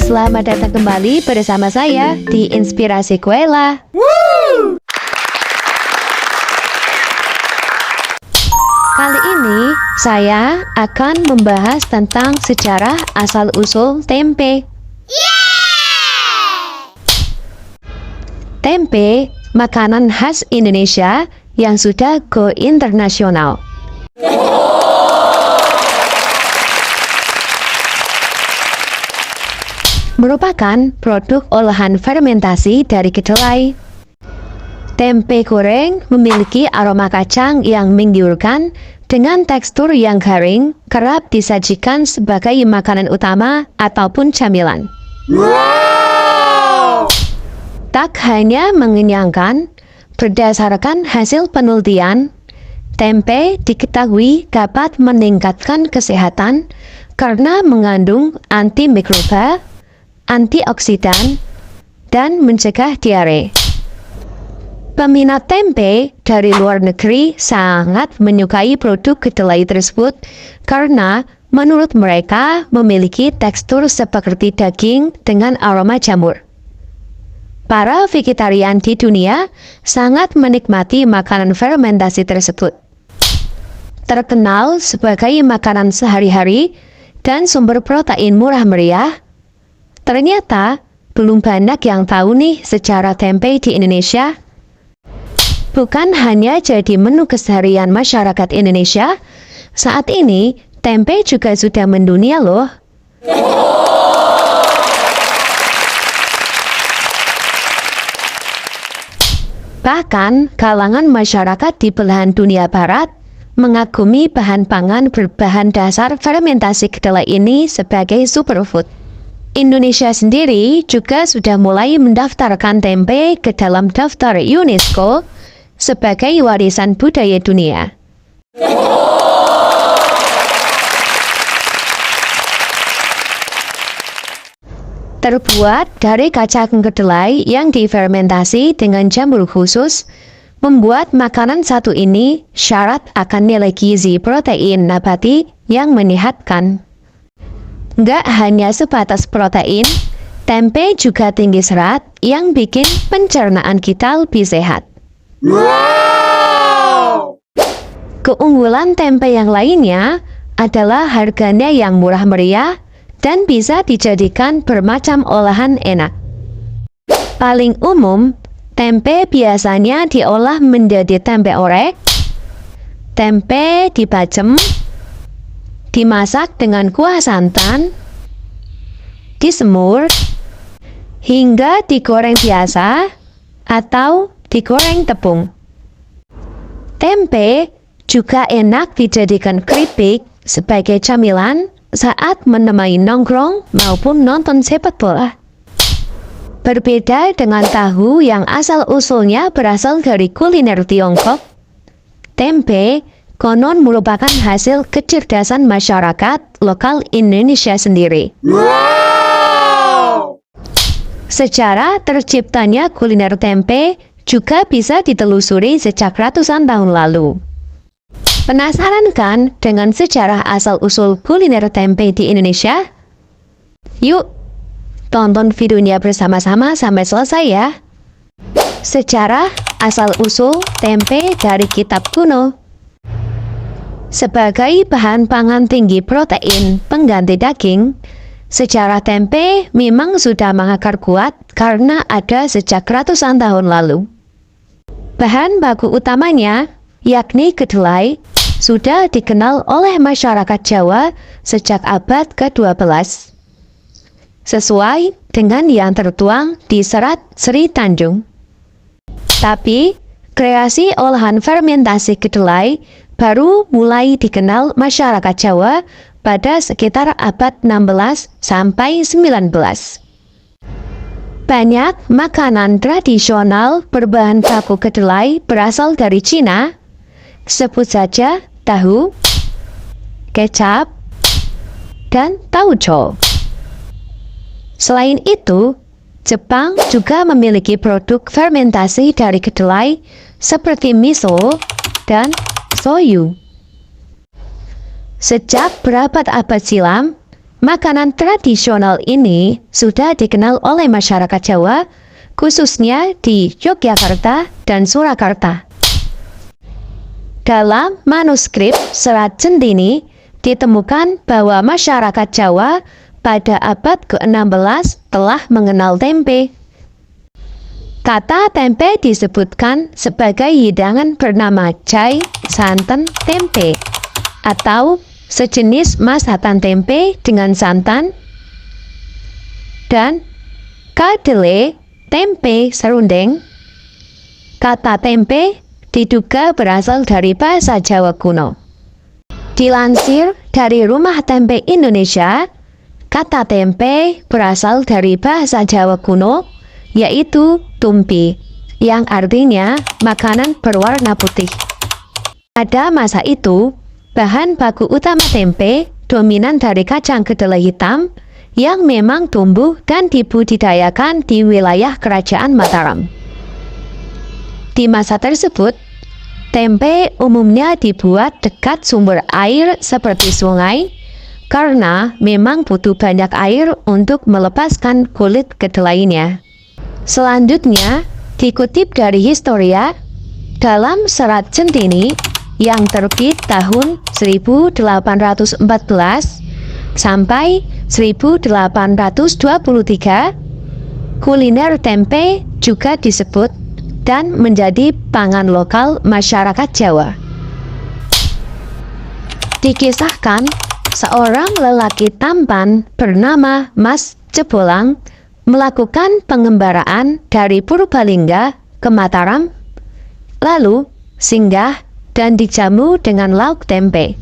Selamat datang kembali bersama saya di Inspirasi Kuela. Kali ini saya akan membahas tentang sejarah asal-usul tempe. Tempe, makanan khas Indonesia yang sudah go internasional. Merupakan produk olahan fermentasi dari kedelai. Tempe goreng memiliki aroma kacang yang menggiurkan dengan tekstur yang garing, kerap disajikan sebagai makanan utama ataupun camilan. Tak hanya mengenyangkan, berdasarkan hasil penelitian, tempe diketahui dapat meningkatkan kesehatan karena mengandung antimikroba, antioksidan, dan mencegah diare. Peminat tempe dari luar negeri sangat menyukai produk kedelai tersebut karena menurut mereka memiliki tekstur seperti daging dengan aroma jamur. Para vegetarian di dunia sangat menikmati makanan fermentasi tersebut. Terkenal sebagai makanan sehari-hari dan sumber protein murah meriah, ternyata belum banyak yang tahu nih sejarah tempe di Indonesia. Bukan hanya jadi menu keseharian masyarakat Indonesia, saat ini tempe juga sudah mendunia loh. Bahkan kalangan masyarakat di belahan dunia barat mengagumi bahan pangan berbahan dasar fermentasi kedelai ini sebagai superfood. Indonesia sendiri juga sudah mulai mendaftarkan tempe ke dalam daftar UNESCO sebagai warisan budaya dunia. Terbuat dari kacang kedelai yang difermentasi dengan jamur khusus, membuat makanan satu ini syarat akan nilai gizi protein nabati yang menyehatkan. Nggak hanya sebatas protein, tempe juga tinggi serat yang bikin pencernaan kita lebih sehat. Keunggulan tempe yang lainnya adalah harganya yang murah meriah dan bisa dijadikan bermacam olahan enak. Paling umum, tempe biasanya diolah menjadi tempe orek, tempe dibacem, dimasak dengan kuah santan, disemur, hingga digoreng biasa atau digoreng tepung. Tempe juga enak dijadikan keripik sebagai camilan saat menemani nongkrong maupun nonton sepak bola. Berbeda dengan tahu yang asal-usulnya berasal dari kuliner Tiongkok, tempe konon merupakan hasil kecerdasan masyarakat lokal Indonesia sendiri. Sejarah terciptanya kuliner tempe juga bisa ditelusuri sejak ratusan tahun lalu. Penasaran kan dengan sejarah asal-usul kuliner tempe di Indonesia? Yuk, tonton videonya bersama-sama sampai selesai ya. Sejarah asal-usul tempe dari kitab kuno. Sebagai bahan pangan tinggi protein pengganti daging, sejarah tempe memang sudah mengakar kuat karena ada sejak ratusan tahun lalu. Bahan baku utamanya, yakni kedelai, sudah dikenal oleh masyarakat Jawa sejak abad ke-12. Sesuai dengan yang tertuang di Serat Sri Tanjung. Tapi, kreasi olahan fermentasi kedelai baru mulai dikenal masyarakat Jawa pada sekitar abad 16 sampai 19. Banyak makanan tradisional berbahan baku kedelai berasal dari Cina, sebut saja tahu, kecap, dan tauco. Selain itu, Jepang juga memiliki produk fermentasi dari kedelai seperti miso dan soyu. Sejak berabad-abad silam, Makanan tradisional ini sudah dikenal oleh masyarakat Jawa, khususnya di Yogyakarta dan Surakarta. Dalam manuskrip Serat Centini ditemukan bahwa masyarakat Jawa pada abad ke-16 telah mengenal tempe. Kata tempe disebutkan sebagai hidangan bernama cai santan tempe atau sejenis masakan tempe dengan santan, dan kadele tempe serundeng. Kata tempe diduga berasal dari bahasa Jawa kuno. Dilansir dari Rumah Tempe Indonesia, kata tempe berasal dari bahasa Jawa kuno, yaitu tumpi, yang artinya makanan berwarna putih. Pada masa itu, bahan baku utama tempe dominan dari kacang kedelai hitam yang memang tumbuh dan dibudidayakan di wilayah Kerajaan Mataram. Di masa tersebut, tempe umumnya dibuat dekat sumber air seperti sungai karena memang butuh banyak air untuk melepaskan kulit kedelainya. Selanjutnya, dikutip dari Historia, dalam Serat Centini yang terbit tahun 1814 sampai 1823, kuliner tempe juga disebut dan menjadi pangan lokal masyarakat Jawa. Dikisahkan, seorang lelaki tampan bernama Mas Jebolang melakukan pengembaraan dari Purbalingga ke Mataram, lalu singgah dan dijamu dengan lauk tempe.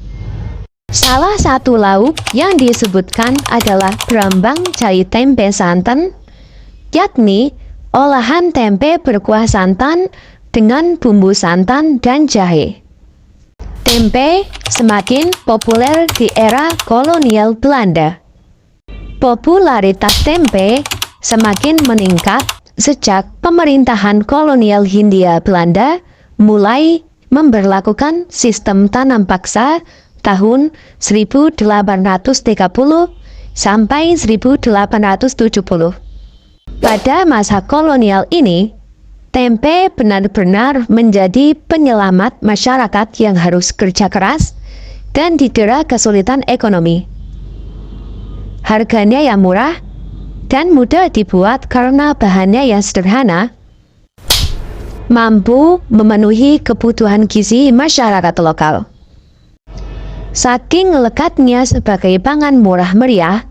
Salah satu lauk yang disebutkan adalah brambang cai tempe santan, yakni olahan tempe berkuah santan dengan bumbu santan dan jahe. Tempe semakin populer di era kolonial Belanda. Popularitas tempe semakin meningkat sejak pemerintahan kolonial Hindia Belanda mulai memberlakukan sistem tanam paksa tahun 1830 sampai 1870. Pada masa kolonial ini, tempe benar-benar menjadi penyelamat masyarakat yang harus kerja keras dan didera kesulitan ekonomi. Harganya yang murah dan mudah dibuat karena bahannya yang sederhana, mampu memenuhi kebutuhan gizi masyarakat lokal. Saking lekatnya sebagai pangan murah meriah,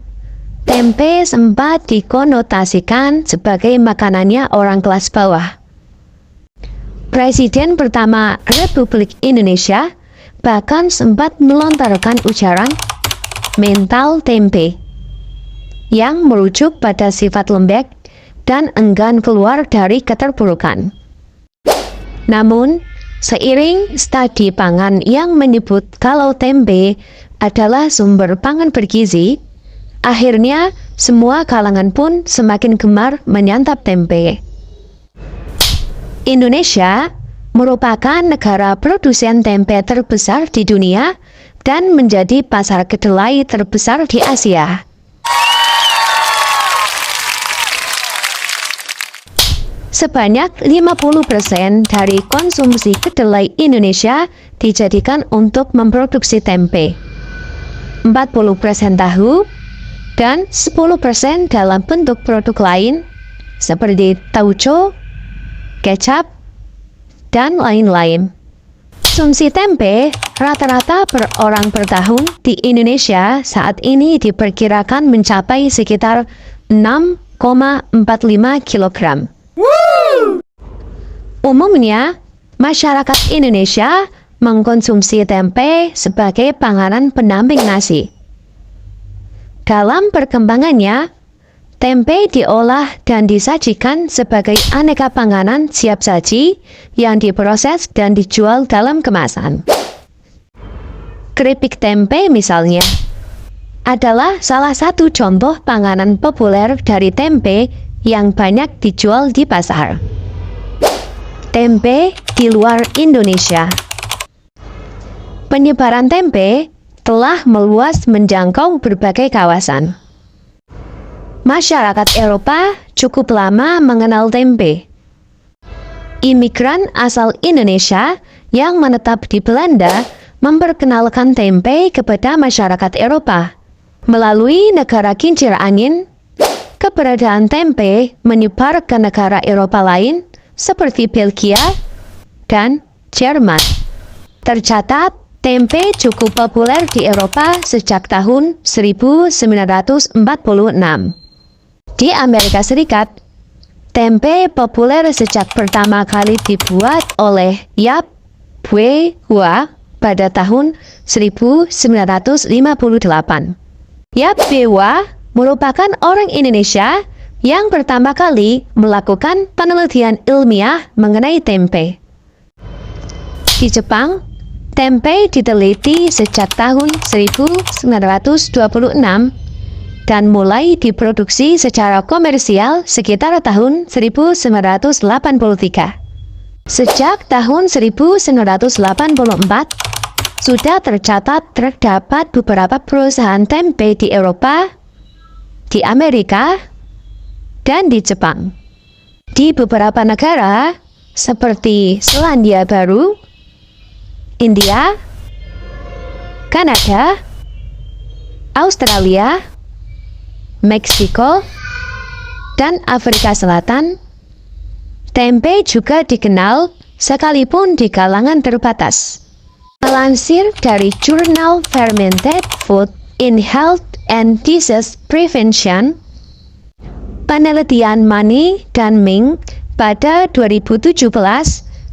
tempe sempat dikonotasikan sebagai makanannya orang kelas bawah. Presiden pertama Republik Indonesia bahkan sempat melontarkan ujaran mental tempe yang merujuk pada sifat lembek dan enggan keluar dari keterpurukan. Namun, seiring studi pangan yang menyebut kalau tempe adalah sumber pangan bergizi, akhirnya semua kalangan pun semakin gemar menyantap tempe. Indonesia merupakan negara produsen tempe terbesar di dunia dan menjadi pasar kedelai terbesar di Asia. Sebanyak 50% dari konsumsi kedelai Indonesia dijadikan untuk memproduksi tempe, 40% tahu, dan 10% dalam bentuk produk lain seperti tauco, kecap, dan lain-lain. Konsumsi tempe rata-rata per orang per tahun di Indonesia saat ini diperkirakan mencapai sekitar 6,45 kg. Umumnya, masyarakat Indonesia mengkonsumsi tempe sebagai panganan pendamping nasi. Dalam perkembangannya, tempe diolah dan disajikan sebagai aneka panganan siap saji yang diproses dan dijual dalam kemasan. Keripik tempe misalnya adalah salah satu contoh panganan populer dari tempe yang banyak dijual di pasar. Tempe di luar Indonesia. Penyebaran tempe telah meluas menjangkau berbagai kawasan. Masyarakat Eropa cukup lama mengenal tempe. Imigran asal Indonesia yang menetap di Belanda memperkenalkan tempe kepada masyarakat Eropa. Melalui negara kincir angin, keberadaan tempe menyebar ke negara Eropa lain seperti Belgia dan Jerman. Tercatat, tempe cukup populer di Eropa sejak tahun 1946. Di Amerika Serikat, tempe populer sejak pertama kali dibuat oleh Yap Bue Hua pada tahun 1958. Yap Bue Hua merupakan orang Indonesia yang pertama kali melakukan penelitian ilmiah mengenai tempe. Di Jepang, tempe diteliti sejak tahun 1926 dan mulai diproduksi secara komersial sekitar tahun 1983. Sejak tahun 1984, sudah tercatat terdapat beberapa perusahaan tempe di Eropa, di Amerika, dan di Jepang. Di beberapa negara seperti Selandia Baru, India, Kanada, Australia, Meksiko, dan Afrika Selatan, tempe juga dikenal sekalipun di kalangan terbatas. Melansir dari jurnal Fermented Food in Health and Disease Prevention, penelitian Mani dan Ming pada 2017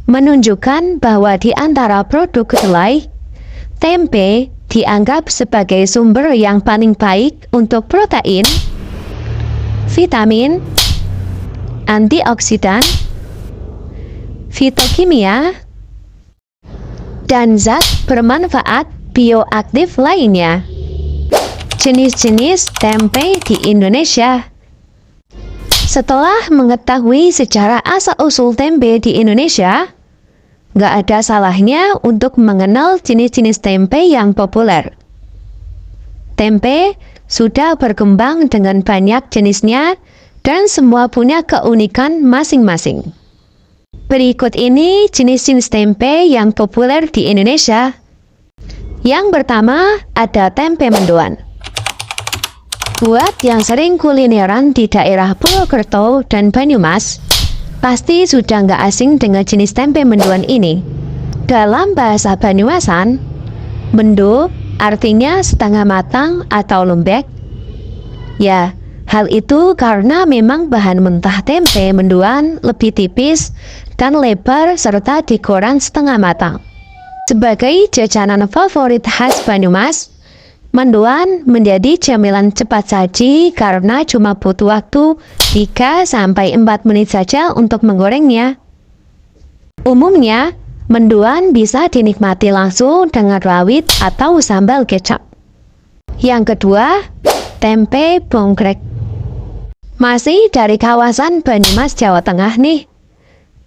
menunjukkan bahwa di antara produk kedelai, tempe dianggap sebagai sumber yang paling baik untuk protein, vitamin, antioksidan, fitokimia, dan zat bermanfaat bioaktif lainnya. Jenis-jenis tempe di Indonesia. Setelah mengetahui sejarah asal-usul tempe di Indonesia, nggak ada salahnya untuk mengenal jenis-jenis tempe yang populer. Tempe sudah berkembang dengan banyak jenisnya dan semua punya keunikan masing-masing. Berikut ini jenis-jenis tempe yang populer di Indonesia. Yang pertama ada tempe mendoan. Buat yang sering kulineran di daerah Purwokerto dan Banyumas, pasti sudah nggak asing dengan jenis tempe mendoan ini. Dalam bahasa Banyumasan, mendo artinya setengah matang atau lembek. Ya, hal itu karena memang bahan mentah tempe mendoan lebih tipis dan lebar serta digoreng setengah matang. Sebagai jajanan favorit khas Banyumas, mendoan menjadi camilan cepat saji karena cuma butuh waktu 3-4 menit saja untuk menggorengnya. Umumnya, mendoan bisa dinikmati langsung dengan rawit atau sambal kecap. Yang kedua, tempe bongkrek. Masih dari kawasan Banyumas, Jawa Tengah nih.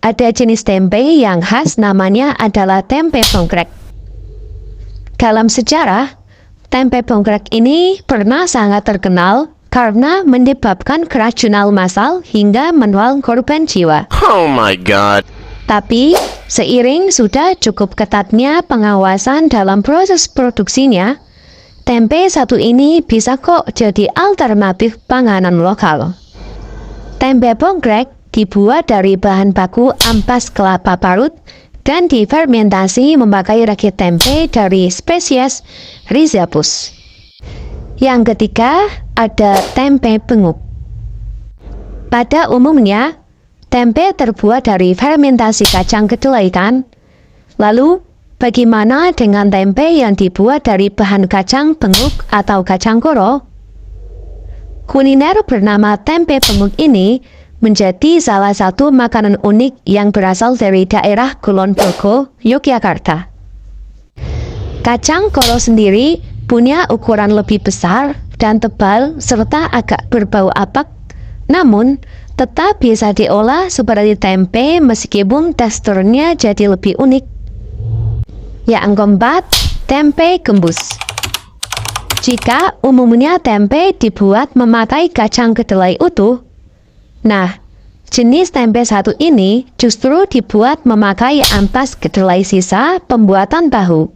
Ada jenis tempe yang khas namanya adalah tempe bongkrek. Dalam sejarah, tempe bongkrek ini pernah sangat terkenal karena menyebabkan keracunan massal hingga menelan korban jiwa. Oh my god. Tapi, seiring sudah cukup ketatnya pengawasan dalam proses produksinya, tempe satu ini bisa kok jadi alternatif panganan lokal. Tempe bongkrek dibuat dari bahan baku ampas kelapa parut dan difermentasi memakai rakit tempe dari spesies Rhizopus. Yang ketiga, ada tempe penguk. Pada umumnya, tempe terbuat dari fermentasi kacang kedelai kan? Lalu, bagaimana dengan tempe yang dibuat dari bahan kacang penguk atau kacang koro? Kuliner bernama tempe penguk ini menjadi salah satu makanan unik yang berasal dari daerah Kulon Progo, Yogyakarta. Kacang koro sendiri punya ukuran lebih besar dan tebal serta agak berbau apak, namun tetap bisa diolah seperti tempe meskipun teksturnya jadi lebih unik. Yang keempat, tempe gembus. Jika umumnya tempe dibuat memakai kacang kedelai utuh, nah, jenis tempe satu ini justru dibuat memakai ampas kedelai sisa pembuatan tahu.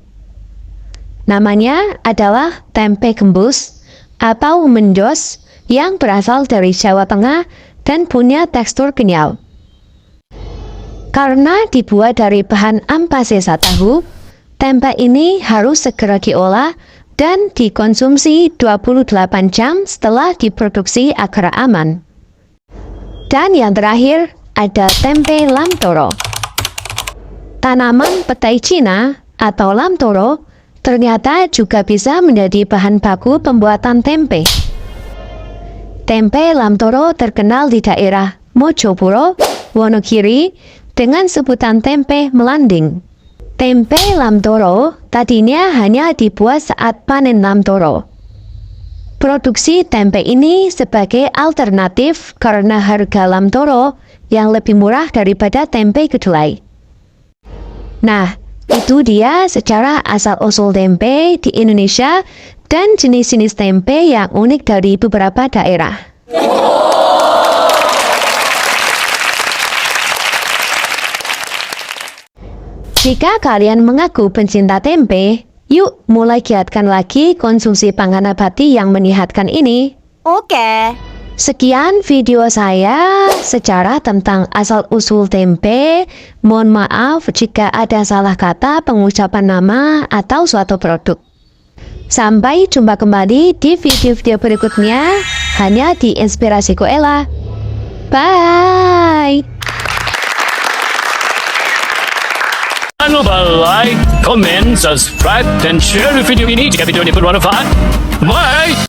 Namanya adalah tempe gembus atau mendos yang berasal dari Jawa Tengah dan punya tekstur kenyal. Karena dibuat dari bahan ampas sisa tahu, tempe ini harus segera diolah dan dikonsumsi 28 jam setelah diproduksi agar aman. Dan yang terakhir, ada tempe lamtoro. Tanaman petai Cina atau lamtoro ternyata juga bisa menjadi bahan baku pembuatan tempe. Tempe lamtoro terkenal di daerah Mojopuro, Wonogiri dengan sebutan tempe melanding. Tempe lamtoro tadinya hanya dibuat saat panen lamtoro. Produksi tempe ini sebagai alternatif karena harga lamtoro yang lebih murah daripada tempe kedelai. Nah, itu dia secara asal-usul tempe di Indonesia dan jenis-jenis tempe yang unik dari beberapa daerah. Jika kalian mengaku pencinta tempe, yuk mulai giatkan lagi konsumsi pangan nabati yang menyehatkan ini. Oke. Sekian video saya secara tentang asal-usul tempe. Mohon maaf jika ada salah kata pengucapan nama atau suatu produk. Sampai jumpa kembali di video-video berikutnya hanya di Inspirasiku Ella. Bye! Jangan lupa like, comment, subscribe, dan share video ini jika video ini bermanfaat. Bye!